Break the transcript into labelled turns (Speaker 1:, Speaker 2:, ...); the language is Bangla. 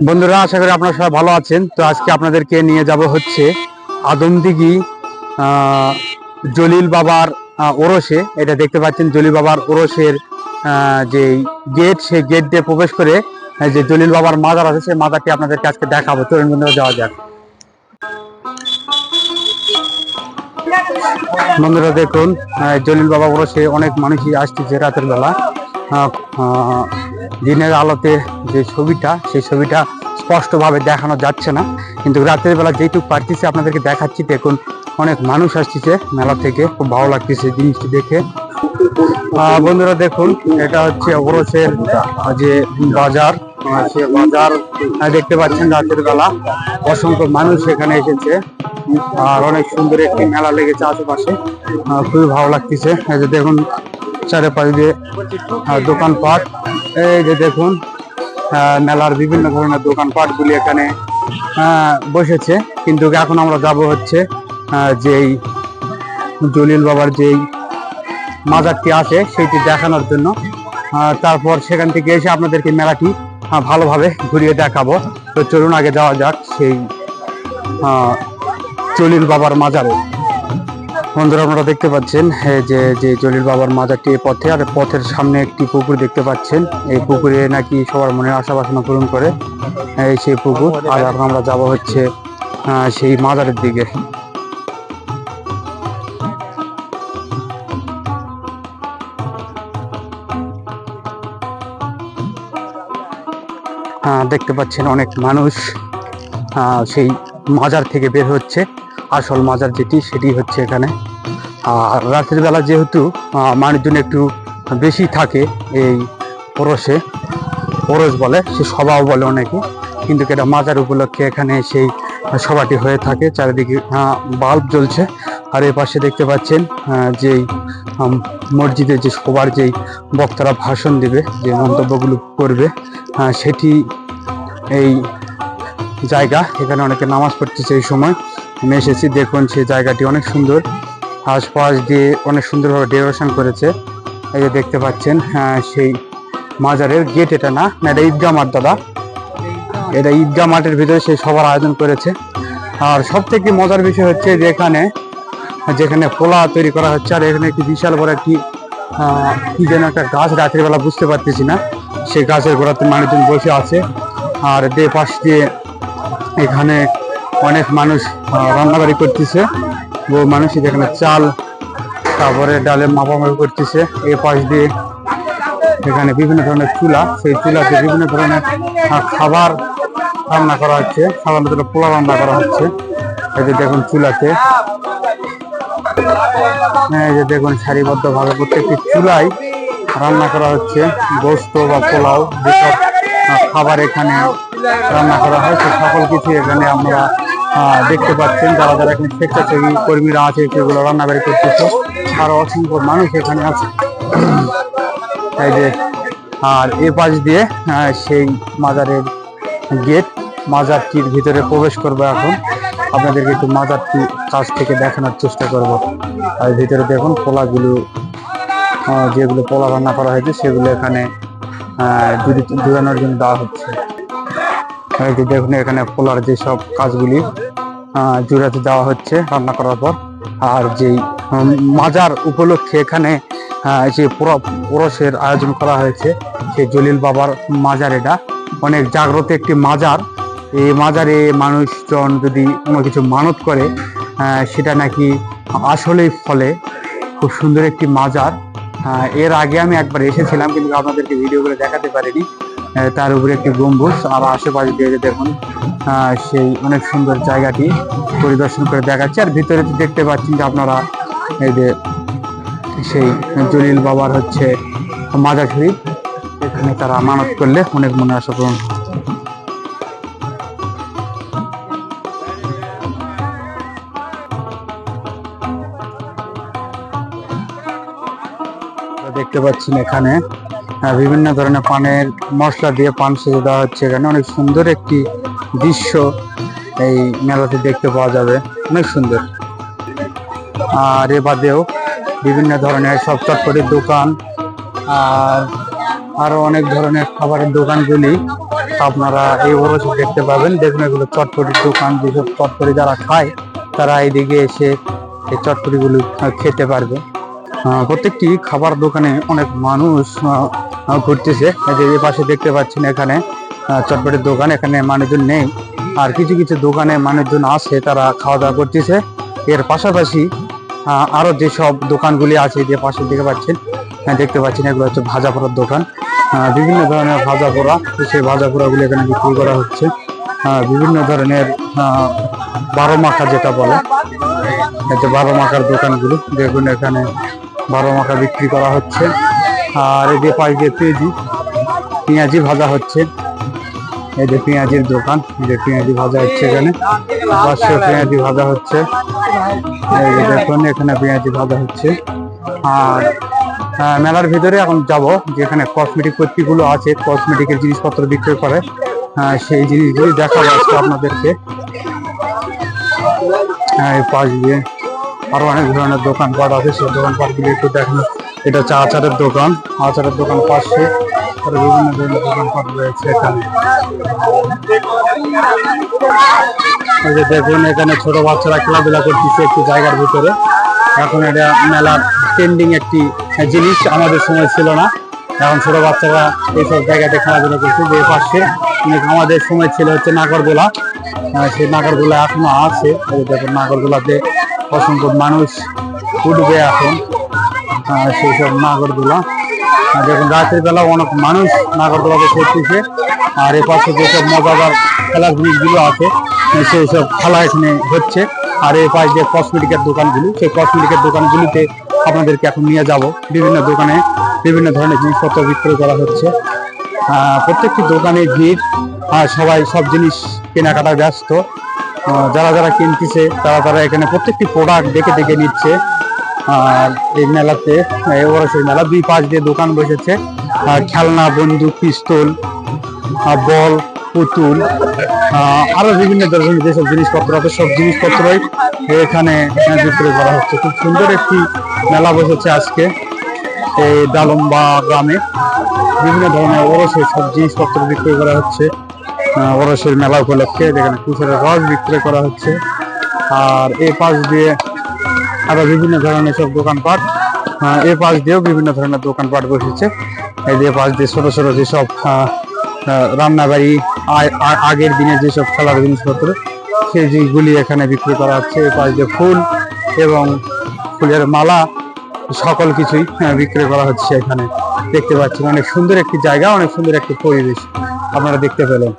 Speaker 1: বন্ধুরা, আশা করি আপনারা সবাই ভালো আছেন। তো আজকে আপনাদেরকে নিয়ে যাব হচ্ছে আদমদিঘি জলিল বাবার ওরসে। এটা দেখতে পাচ্ছেন জলিল বাবার ওরসের যে গেট, সেই গেট দিয়ে প্রবেশ করে যে জলিল বাবার মাজার আছে, সেই মাজারটি আপনাদেরকে আজকে দেখাবো। চলুন বন্ধুরা, যাওয়া যাক। বন্ধুরা দেখুন, জলিল বাবা ওরসে অনেক মানুষই আসতেছে রাতের বেলা। দিনের আলোতে যে ছবিটা, সেই ছবিটা স্পষ্টভাবে দেখানো যাচ্ছে না, কিন্তু রাতের বেলা যেটুকু পারতেছি আপনাদেরকে দেখাচ্ছি। দেখুন, অনেক মানুষ আসতেছে মেলা থেকে, খুব ভালো লাগতেছে জিনিসটি দেখে। বন্ধুরা দেখুন, এটা হচ্ছে ওরসের যে বাজার, সে বাজার দেখতে পাচ্ছেন। রাতের বেলা অসংখ্য মানুষ এখানে এসেছে, আর অনেক সুন্দর একটি মেলা লেগেছে আশেপাশে, খুবই ভালো লাগতেছে। এই যে দেখুন, চারিপাশে দিয়ে দোকানপাট, এই যে দেখুন মেলার বিভিন্ন ধরনের দোকানপাট গুলি এখানে বসেছে। কিন্তু এখন আমরা যাব হচ্ছে যেই জলিল বাবার যেই মাজারটি আছে সেইটি দেখানোর জন্য। তারপর সেখান থেকে এসে আপনাদেরকে মেলাটি ভালোভাবে ঘুরিয়ে দেখাবো। তো চলুন আগে যাওয়া যাক সেই জলিল বাবার মাজারে। বন্ধুরা, আপনারা দেখতে পাচ্ছেন যে যে জলিল বাবার মাজারটি পথে, আর পথের সামনে একটি পুকুর দেখতে পাচ্ছেন। এই পুকুরে নাকি সবার মনে আশা বাসনা পূরণ করে সেই পুকুর। আর এখন আমরা যাব হচ্ছে সেই মাজারের দিকে। দেখতে পাচ্ছেন অনেক মানুষ সেই মাজার থেকে বের হচ্ছে। আসল মাজার যেটি, সেটি হচ্ছে এখানে। আর রাতের বেলা যেহেতু মানুষজন একটু বেশি থাকে এই ওরসে, ওরস বলে, সে সভাও বলে অনেকে, কিন্তু এটা মাজার উপলক্ষে এখানে সেই সভাটি হয়ে থাকে। চারিদিকে বাল্ব জ্বলছে। আর এর পাশে দেখতে পাচ্ছেন যেই মসজিদের যে সবার যেই বক্তারা ভাষণ দেবে, যে মন্তব্যগুলো করবে, সেটি এই জায়গা। এখানে অনেকে নামাজ পড়তেছে এই সময়। আমি এসেছি, দেখুন সেই জায়গাটি অনেক সুন্দর, আশপাশ দিয়ে অনেক সুন্দরভাবে ডেকোরেশন করেছে। এই যে দেখতে পাচ্ছেন সেই মাজারের গেট। এটা না, এটা ঈদগাহ মাঠ দাদা, এটা ঈদগাহ মাঠের ভিতরে সেই সবার আয়োজন করেছে। আর সব থেকে মজার বিষয় হচ্ছে যে এখানে যেখানে পোলা তৈরি করা হচ্ছে, আর এখানে একটি বিশাল বড় একটি কি যেন একটা গাছ, রাতের বেলা বুঝতে পারতেছি না, সেই গাছের গোড়াতে মানুষজন বসে আছে। আর দে পাশ দিয়ে এখানে অনেক মানুষ রান্নাবাড়ি করতেছে। বহু মানুষই যেখানে চাল, তারপরে ডালের মাপামাপি করতেছে। এ পাশ দিয়ে এখানে বিভিন্ন ধরনের চুলা, সেই চুলাতে বিভিন্ন ধরনের খাবার রান্না করা হচ্ছে। সাধারণত পোলা রান্না করা হচ্ছে। এই যে দেখুন চুলাতে, এই যে দেখুন সারিবদ্ধভাবে প্রত্যেকটি চুলায় রান্না করা হচ্ছে গোস্ত বা পোলাও, যেসব খাবার এখানে রান্না করা হয় সে সকল কিছু এখানে আমরা দেখতে পাচ্ছেন। যারা যারা এখানে স্বেচ্ছাসেবী কর্মীরা আছে, সেগুলো রান্নাবাড়ি করতেছে। আরো অসংখ্য মানুষ এখানে আছে। এই যে, আর এ পাশ দিয়ে সেই মাজারের গেট, মাজারটির ভিতরে প্রবেশ করবো। এখন আপনাদেরকে একটু মাজারটি কাছ থেকে দেখানোর চেষ্টা করব। আর ভিতরে দেখুন পোলাগুলো, যেগুলো পোলা রান্না করা হয়েছে সেগুলো এখানে ধুয়ানোর জন্য দেওয়া হচ্ছে। দেখুন এখানে পোলার যেসব কাজগুলি জুড়াতে দেওয়া হচ্ছে রান্না করার পর। আর যেই মাজার উপলক্ষে এখানে যে ওরসের আয়োজন করা হয়েছে, সেই জলিল বাবার মাজার। এটা অনেক জাগ্রত একটি মাজার। এই মাজারে মানুষজন যদি কোনো কিছু মানত করে, সেটা নাকি আসলেই ফলে। খুব সুন্দর একটি মাজার। এর আগে আমি একবার এসেছিলাম, কিন্তু আপনাদেরকে ভিডিও করে দেখাতে পারিনি। তার উপরে একটি গম্বুজ, আর আশেপাশে দিয়ে দেখুন সেই অনেক সুন্দর জায়গাটি পরিদর্শন করে দেখাচ্ছে। আর ভিতরে দেখতে পাচ্ছেন যে আপনারা, এই যে সেই জলিল বাবার হচ্ছে মাজার শরীফ। এখানে তারা মানত করলে অনেক মনে আশা পূরণ হয়। দেখতে পাচ্ছেন এখানে বিভিন্ন ধরনের পানের মশলা দিয়ে পান সেজে দেওয়া হচ্ছে। এখানে অনেক সুন্দর একটি দৃশ্য এই মেলাতে দেখতে পাওয়া যাবে, অনেক সুন্দর। আর এ বাদেও বিভিন্ন ধরনের সব চটপটির দোকান, আর আরো অনেক ধরনের খাবারের দোকানগুলি আপনারা এই ওরসে দেখতে পাবেন। দেখুন এগুলো চটপটির দোকান, যেসব চটপটি যারা খায় তারা এইদিকে এসে এই চটপটিগুলো খেতে পারবে। প্রত্যেকটি খাবার দোকানে অনেক মানুষ ঘুরতেছে। এই পাশে দেখতে পাচ্ছেন এখানে চটপটির দোকান, এখানে মানুষজন নেই, আর কিছু কিছু দোকানে মানুষজন আছে, তারা খাওয়া দাওয়া করতেছে। এর পাশাপাশি আরো যেসব দোকানগুলি আছে, যে পাশে দেখতে পাচ্ছেন এগুলো হচ্ছে ভাজা পোড়ার দোকান। বিভিন্ন ধরনের ভাজা পোড়া, সেই ভাজা পোড়াগুলি এখানে বিক্রি করা হচ্ছে। বিভিন্ন ধরনের 12 মাখা যেটা বলে, এতে 12 মাখার দোকানগুলো দেখুন, এখানে 12 মাখা বিক্রি করা হচ্ছে। আর এই যে পাশ দিয়ে পেঁয়াজি ভাজা হচ্ছে। এই যে পেঁয়াজির দোকান, যে পেঁয়াজি ভাজা হচ্ছে, এখানে পাশে পেঁয়াজি ভাজা হচ্ছে। এই যে দেখুন এখানে পেঁয়াজি ভাজা হচ্ছে। আর মেলার ভিতরে এখন যাব, যেখানে কসমেটিক পত্রিগুলো আছে, কসমেটিকের জিনিসপত্র বিক্রি করে, সেই জিনিসগুলি দেখাবো আজকে আপনাদেরকে। এই পাশ দিয়ে আরো অনেক ধরনের দোকানপাট আছে, সেই দোকানপাটগুলি একটু দেখেন। এটা হচ্ছে আচারের দোকান, আচারের দোকান পাশে আরো বিভিন্ন ধরনের দোকানপাট রয়েছে এখানে। এই যে দেখুন এখানে ছোট বাচ্চারা খেলাধুলা করতেছে একটি জায়গার ভিতরে। এখন এটা মেলার ট্রেন্ডিং একটি জিনিস, আমাদের সময় ছিল না। এখন ছোট বাচ্চারা এইসব জায়গাতে খেলাধুলা করছে। যে পাশে আমাদের সময় ছিল হচ্ছে নাগরদোলা, সেই নাগরদোলা এখনো আছে। দেখুন নাগরদোলাতে অসংখ্য মানুষ উঠবে এখন, সেই সব নাগরদোলা। দেখুন রাতের বেলা অনেক মানুষ নাগরদোলাতে চড়তেছে। আর এ পাশে যেসব মজাদার খেলার জিনিসগুলো আছে, সেই সব খেলা এখানে হচ্ছে। আর এই পাশ যে কসমেটিকের দোকানগুলি, সেই কসমেটিকের দোকানগুলিতে আপনাদেরকে এখন নিয়ে যাব। বিভিন্ন দোকানে বিভিন্ন ধরনের জিনিসপত্র বিক্রি করা হচ্ছে। প্রত্যেকটি দোকানে ভিড়, সবাই সব জিনিস কেনাকাটায় ব্যস্ত। যারা যারা কিনতেছে তারা এখানে প্রত্যেকটি প্রোডাক্ট দেখে দেখে নিচ্ছে। আর এই মেলাতে ওরসের মেলা, 2 পাশ দিয়ে দোকান বসেছে। খেলনা, বন্দুক, পিস্তল, বল, পুতুল, আরো বিভিন্ন ধরনের যেসব জিনিসপত্র আছে, সব জিনিসপত্রই এখানে বিক্রি করা হচ্ছে। খুব সুন্দর একটি মেলা বসেছে আজকে এই ডালম্বা গ্রামে। বিভিন্ন ধরনের ওরসের সব জিনিসপত্র বিক্রি করা হচ্ছে ওরসের মেলা উপলক্ষে। এখানে কুশলের রস বিক্রি করা হচ্ছে। আর এই পাশ দিয়ে আরো বিভিন্ন ধরনের সব দোকানপাট, এই পাশ দিয়েও বিভিন্ন ধরনের দোকানপাট বসেছে। এই যে পাশ দিয়ে ছোট ছোট যেসব রান্নাবাড়ি, আগের দিনে যেসব খেলার জিনিসপত্র, সেই জিনিসগুলি এখানে বিক্রি করা হচ্ছে। এই পাশ দিয়ে ফুল এবং ফুলের মালা, সকল কিছুই বিক্রি করা হচ্ছে এখানে। দেখতে পাচ্ছেন অনেক সুন্দর একটি জায়গা, অনেক সুন্দর একটি পরিবেশ আপনারা দেখতে পেলেন।